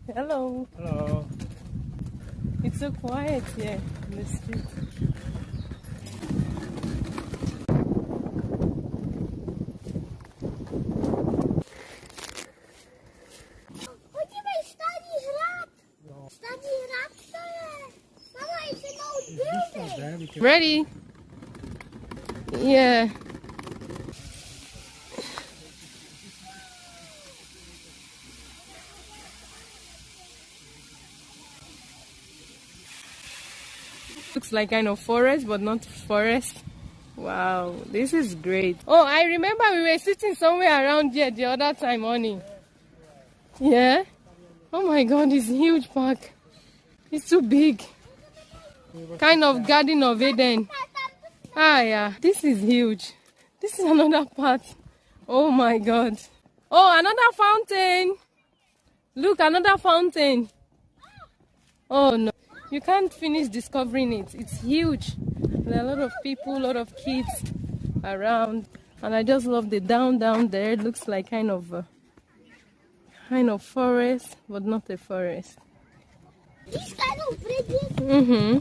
Hello. Hello. It's so quiet here in the street. Ready? Yeah. Looks like kind of forest, but not forest. Wow, this is great. Oh, I remember we were sitting somewhere around here the other time morning. Yeah? Oh my god, it's a huge park. It's too big. Kind of Garden of Eden. Ah, yeah. This is huge. This is another part. Oh my god. Oh, another fountain. Look, another fountain. Oh no. You can't finish discovering it. It's huge. There are a lot of people, a lot of kids around. And I just love the down there. It looks like kind of forest, but not a forest. These kind of bridges, Mm-hmm.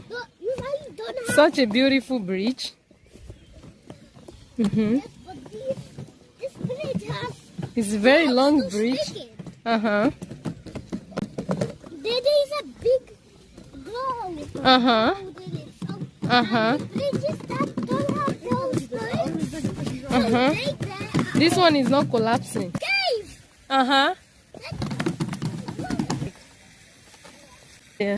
don't have. Such a beautiful bridge. Mm-hmm. Yes, but this bridge has. It's a very long to bridge. stick it. Uh-huh. There is a big glow. Uh-huh. Uh-huh. Bridges that don't have those bridges. Uh-huh. This one is not collapsing. Cave. Uh-huh. Yeah.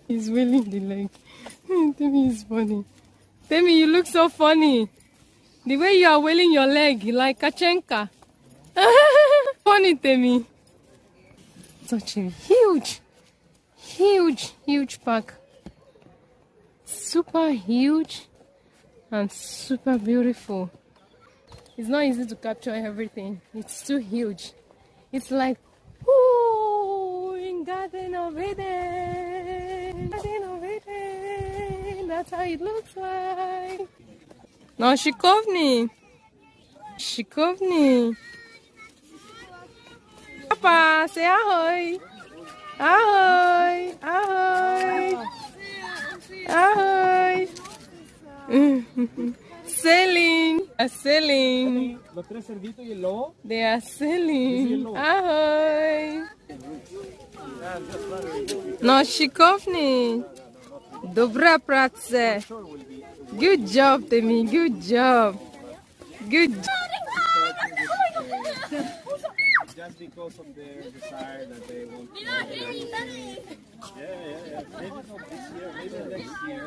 He's wheeling the leg. Temi is funny. Temi, you look so funny. The way you are wheeling your leg, like Kachenka. Funny, Temi. Such a huge park. Super huge and super beautiful. It's not easy to capture everything. It's too huge. It's like, ooh, in Garden of Eden. Garden of Eden. That's how it looks like. No, Shikovni. Shikovni. Papa, say ahoy. Ahoy. Ahoy. Ahoy. Sailing. Sailing. Los tres cerditos y el lobo. They are sailing. Ahoy. No, Shikovni. Dobra prace. Good job, Temi. Good job. Good job. Just because of their desire that they want to. Yeah. Maybe not this year, maybe next year.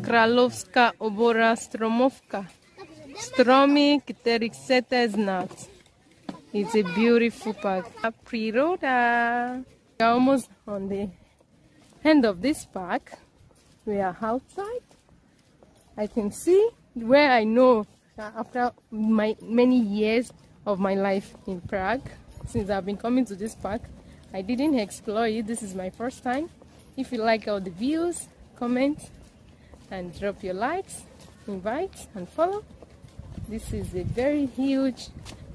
Kralowska obora stromowka. Stromy, których sete znać. It's a beautiful park. Priroda. We are almost on the end of this park. We are outside. I can see where I know after many years of my life in Prague, since I've been coming to this park, I didn't explore it. This is my first time. If you like all the views, comment and drop your likes, invite and follow. This is a very huge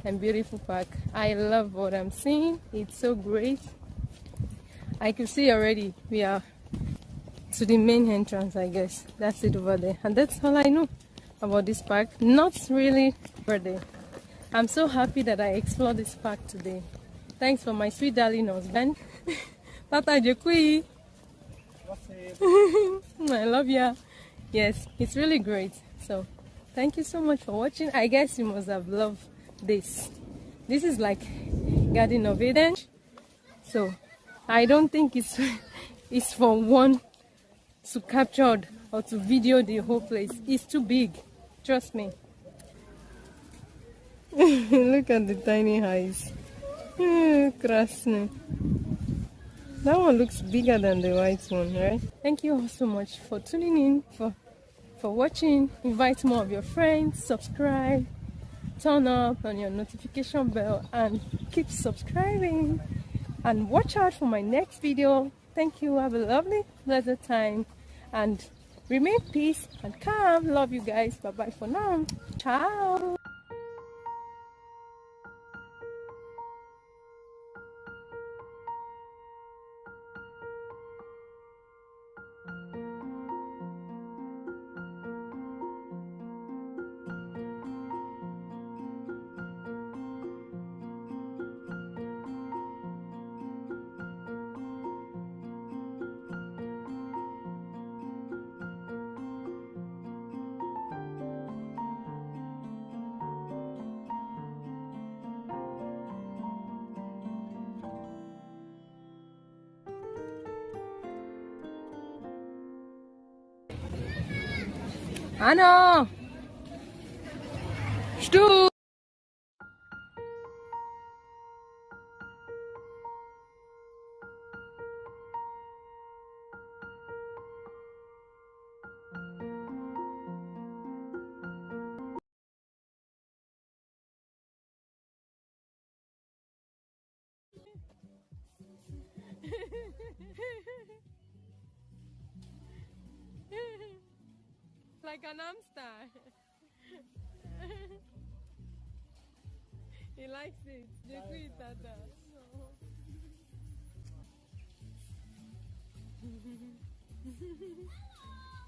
and beautiful park. I love what I'm seeing. It's so great. I can see already we are to the main entrance, I guess. That's it over there. And that's all I know about this park. Not really over there. I'm so happy that I explored this park today. Thanks for my sweet darling husband. Tata Jekui. I love ya. Yes, it's really great. So thank you so much for watching. I guess you must have loved this. This is like Garden of Eden. So I don't think it's for one to capture or to video the whole place. It's too big. Trust me. Look at the tiny eyes. Krasny. That one looks bigger than the white one, right? Thank you all so much for tuning in, for watching. Invite more of your friends, subscribe, turn up on your notification bell, and keep subscribing. And watch out for my next video. Thank you. Have a lovely, pleasant time. And remain peace and calm. Love you guys. Bye-bye for now. Ciao. Anna! Stu! Like an hamster. He likes it. Tata.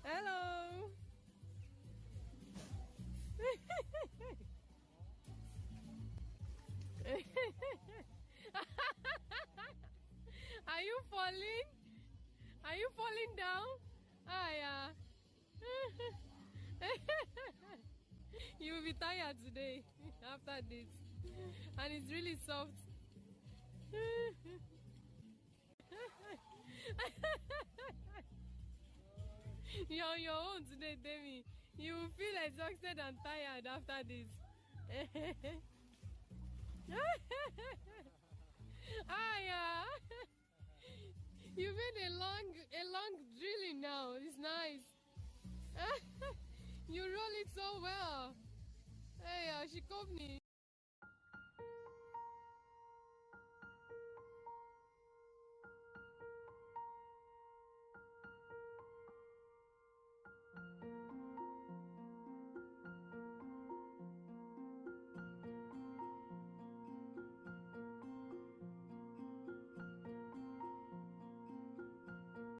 Hello. Are you falling? Are you falling down? Ah, yeah. You will be tired today after this. And it's really soft. You're on your own today, Demi. You will feel exhausted and tired after this. Ah, yeah. You made a long drilling now. It's nice. You roll it so well. Hey, she called me.